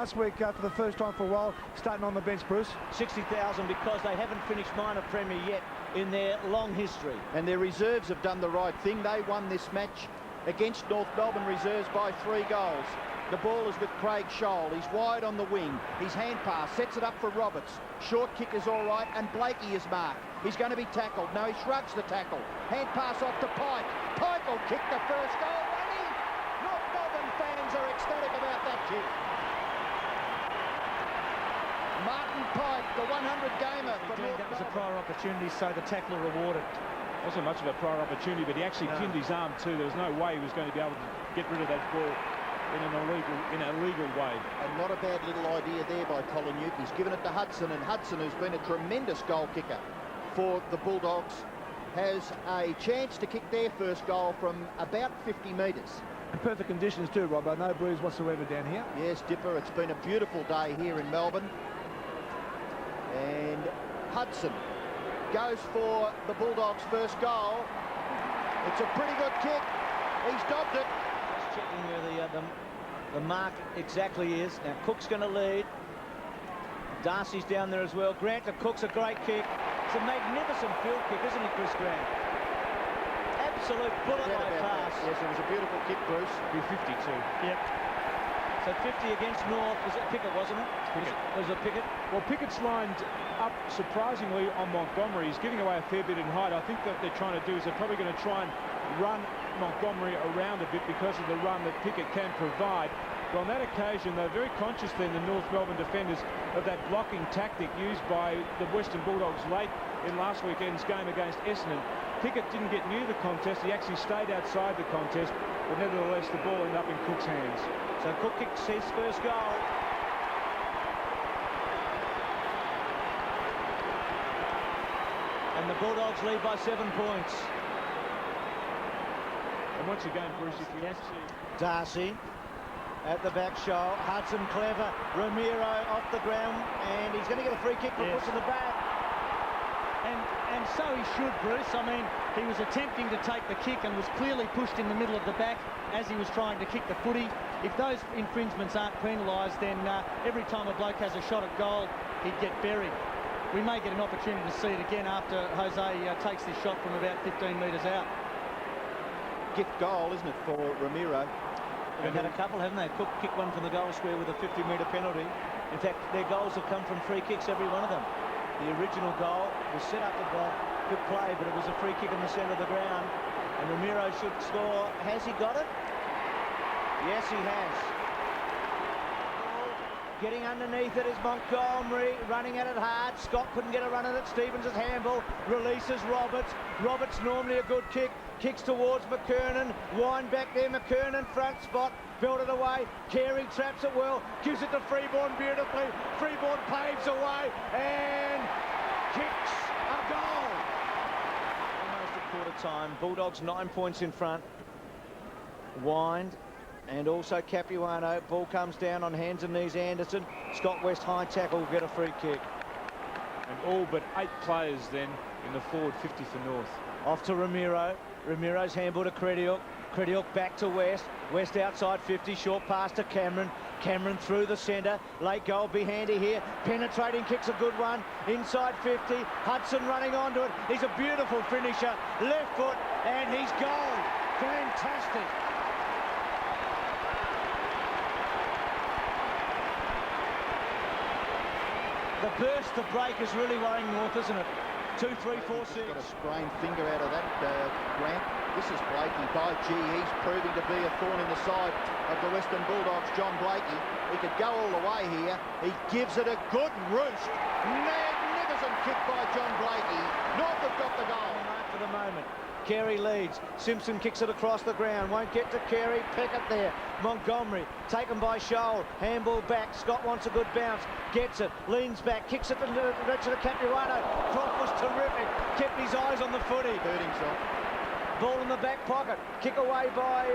Last week, for the first time for a while, starting on the bench, Bruce. 60,000 because they haven't finished minor premier yet in their long history. And their reserves have done the right thing. They won this match against North Melbourne reserves by 3 goals. The ball is with Craig Scholl. He's wide on the wing. His hand pass sets it up for Roberts. Short kick is all right, and Blakey is marked. He's going to be tackled. No, he shrugs the tackle. Hand pass off to Pike. Pike will kick the first goal. Running. North Melbourne fans are ecstatic about that kick. Martin Pike, the 100-gamer. That was a prior opportunity, so the tackler rewarded. Wasn't much of a prior opportunity, but he actually pinned his arm too. There was no way he was going to be able to get rid of that ball in an illegal way. And not a bad little idea there by Colin Uke. He's given it to Hudson, and Hudson, who's been a tremendous goal kicker for the Bulldogs, has a chance to kick their first goal from about 50 metres. Perfect conditions too, Rob. No breeze whatsoever down here. Yes, Dipper, it's been a beautiful day here in Melbourne. And Hudson goes for the Bulldogs' first goal. It's a pretty good kick. He's dobbed it. Just checking where the mark exactly is. Now Cook's going to lead. Darcy's down there as well. Grant to Cook's a great kick. It's a magnificent field kick, isn't it, Chris Grant? Absolute bullet-like pass. Yes, it was a beautiful kick, Bruce. Be 52. Yep. So 50 against North. Was it Pickett, wasn't it? Pickett. Was it Pickett? Well, Pickett's lined up surprisingly on Montgomery. He's giving away a fair bit in height. I think that they're trying to do is they're probably going to try and run Montgomery around a bit because of the run that Pickett can provide. But on that occasion, they're very conscious then, the North Melbourne defenders, of that blocking tactic used by the Western Bulldogs late in last weekend's game against Essendon. Pickett didn't get near the contest. He actually stayed outside the contest, but nevertheless, the ball ended up in Cook's hands. So Cook kicks his first goal. And the Bulldogs lead by 7 points. And once again, Bruce, if you see Darcy at the back, Scholl. Hudson clever. Ramiro off the ground, and he's going to get a free kick for push in the back. And so he should, Bruce. I mean, he was attempting to take the kick and was clearly pushed in the middle of the back as he was trying to kick the footy. If those infringements aren't penalised, then every time a bloke has a shot at goal, he'd get buried. We may get an opportunity to see it again after Jose takes this shot from about 15 metres out. Gift goal, isn't it, for Ramiro? They've had a couple, haven't they? Cook kicked one from the goal square with a 50-metre penalty. In fact, their goals have come from free kicks, every one of them. The original goal was set up with good play, but it was a free kick in the centre of the ground. And Ramiro should score. Has he got it? Yes, he has. Getting underneath it is Montgomery, running at it hard. Scott couldn't get a run at it. Stevens' handball, releases Roberts. Roberts, normally a good kick, kicks towards McKernan. Wind back there, McKernan, front spot, belted away. Carey traps it well, gives it to Freeborn beautifully. Freeborn paves away and kicks a goal. Almost a quarter time. Bulldogs 9 points in front. Wind. And also Capuano. Ball comes down on hands and knees. Anderson. Scott West high tackle, get a free kick. and all but 8 players then in the forward 50 for North. Off to Ramiro. Ramiro's handball to Crediuk. Crediuk back to West. West outside 50. Short pass to Cameron. Cameron through the centre. Late goal be handy here. Penetrating kicks a good one. Inside 50. Hudson running onto it. He's a beautiful finisher. Left foot and he's goal. Fantastic. The burst, the break is really worrying North, isn't it? 2, 3, 4, 6. Got a sprained finger out of that, Grant. This is Blakey. By gee, he's proving to be a thorn in the side of the Western Bulldogs, John Blakey. He could go all the way here. He gives it a good roost. Magnificent kick by John Blakey. North have got the goal. For the moment. Carey leads. Simpson kicks it across the ground. Won't get to Carey. Pickett there. Montgomery taken by Scholl. Handball back. Scott wants a good bounce. Gets it. Leans back. Kicks it in the direction of Capuano. Croft was terrific. Kept his eyes on the footy. Hurt himself. Ball in the back pocket. Kick away by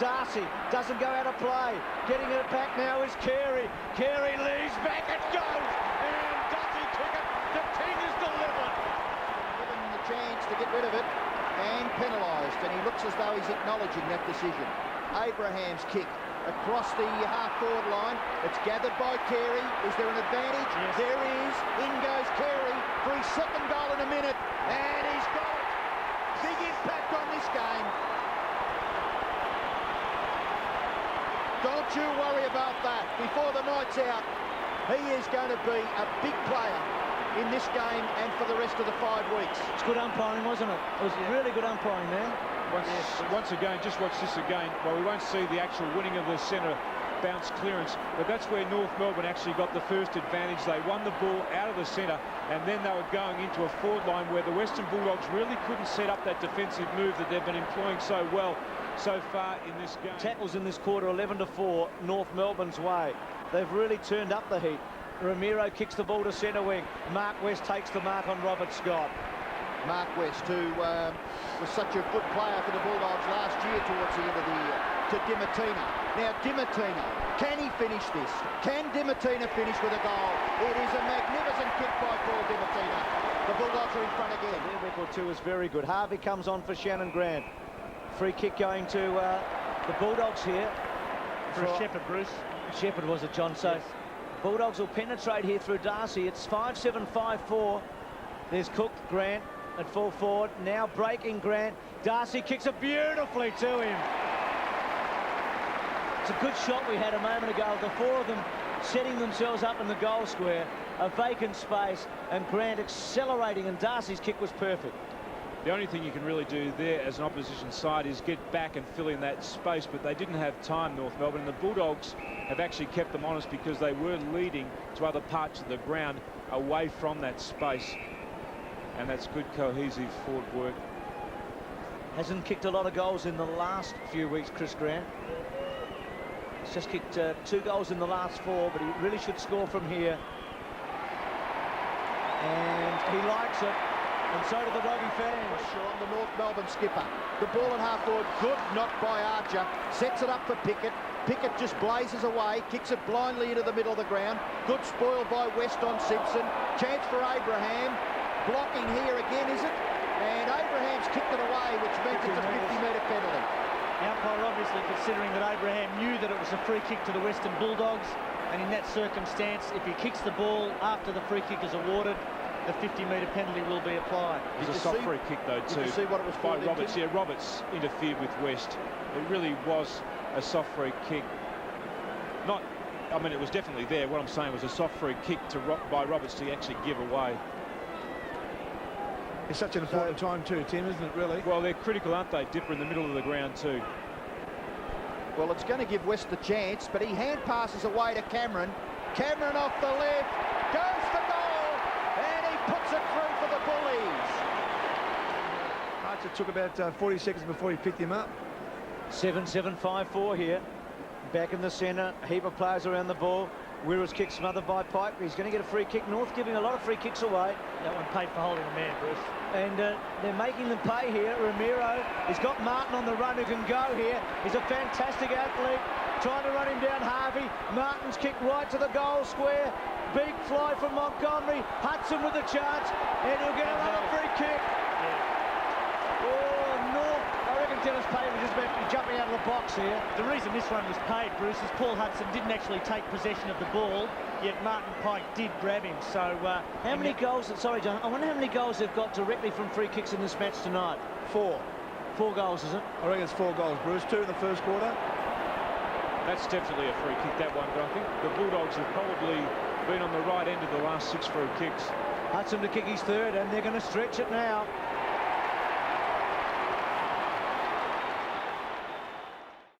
Darcy. Doesn't go out of play. Getting it back now is Carey. Carey leaves back. It goes. And does he kick it? The king is delivered. Given the chance to get rid of it. And penalised, and he looks as though he's acknowledging that decision. Abraham's kick across the half-forward line. It's gathered by Carey. Is there an advantage? Yes. There is. In goes Carey for his second goal in a minute. And he's got it. Big impact on this game. Don't you worry about that. Before the night's out, he is going to be a big player in this game and for the rest of the 5 weeks. It's good umpiring, wasn't it? It was really good umpiring there. Once again, just watch this again. Well, we won't see the actual winning of the centre bounce clearance, but that's where North Melbourne actually got the first advantage. They won the ball out of the centre, and then they were going into a forward line where the Western Bulldogs really couldn't set up that defensive move that they've been employing so well so far in this game. Tackles in this quarter, 11-4, North Melbourne's way. They've really turned up the heat. Ramiro kicks the ball to centre wing. Mark West takes the mark on Robert Scott. Mark West, who was such a good player for the Bulldogs last year towards the end of the year, to Dimatina. Now, Dimatina, can he finish this? Can Dimatina finish with a goal? It is a magnificent kick by Paul Dimatina. The Bulldogs are in front again. Their record too is very good. Harvey comes on for Shannon Grant. Free kick going to the Bulldogs here. For Shepherd, Bruce. Shepherd was it, John? So yes. Bulldogs will penetrate here through Darcy. It's 5-7, 5-4. There's Cook, Grant at full forward. Now breaking Grant. Darcy kicks it beautifully to him. It's a good shot we had a moment ago. The four of them setting themselves up in the goal square. A vacant space and Grant accelerating, and Darcy's kick was perfect. The only thing you can really do there as an opposition side is get back and fill in that space, but they didn't have time, North Melbourne, and the Bulldogs have actually kept them honest because they were leading to other parts of the ground away from that space, and that's good cohesive forward work. Hasn't kicked a lot of goals in the last few weeks, Chris Grant. He's just kicked 2 goals in the last 4, but he really should score from here. And he likes it. And so do the Doggy fans. Pressure on the North Melbourne skipper. The ball at half forward, good knock by Archer. Sets it up for Pickett. Pickett just blazes away, kicks it blindly into the middle of the ground. Good spoil by West on Simpson. Chance for Abraham. Blocking here again, is it? And Abraham's kicked it away, which means it's a 50-metre penalty. Umpire obviously considering that Abraham knew that it was a free kick to the Western Bulldogs, and in that circumstance, if he kicks the ball after the free kick is awarded, the 50-metre penalty will be applied. It was a soft free kick though too. Did you see what it was by for? Roberts? Yeah, Roberts interfered with West. It really was a soft free kick. Not, I mean, it was definitely there. What I'm saying was a soft free kick by Roberts to actually give away. It's such an important time too, Tim, isn't it, really? Well, they're critical, aren't they? Dipper in the middle of the ground too. Well, it's going to give West the chance, but he hand passes away to Cameron. Cameron off the left, goes for goal, and he puts it through for the Bullies. Archer took about 40 seconds before he picked him up. 7-7, 5-4 here. Back in the centre, a heap of players around the ball. Wirra's kick smothered by Pike. He's going to get a free kick. North giving a lot of free kicks away. That one paid for holding a man, Bruce. And they're making them pay here. Ramiro, he's got Martin on the run who can go here. He's a fantastic athlete. Trying to run him down, Harvey. Martin's kick right to the goal square. Big fly from Montgomery. Hudson with the chance, and he'll get another free kick. Oh, North. I reckon Dennis Payne was just about to be jumping out of the box here. The reason this one was paid, Bruce, is Paul Hudson didn't actually take possession of the ball, yet Martin Pike did grab him. So how many goals? Sorry, John. I wonder how many goals they've got directly from free kicks in this match tonight. 4 goals, is it? I reckon it's 4 goals, Bruce. 2 in the first quarter. That's definitely a free kick, that one. But I think the Bulldogs have probably been on the right end of the last 6 free kicks. Hudson to kick his third, and they're going to stretch it now.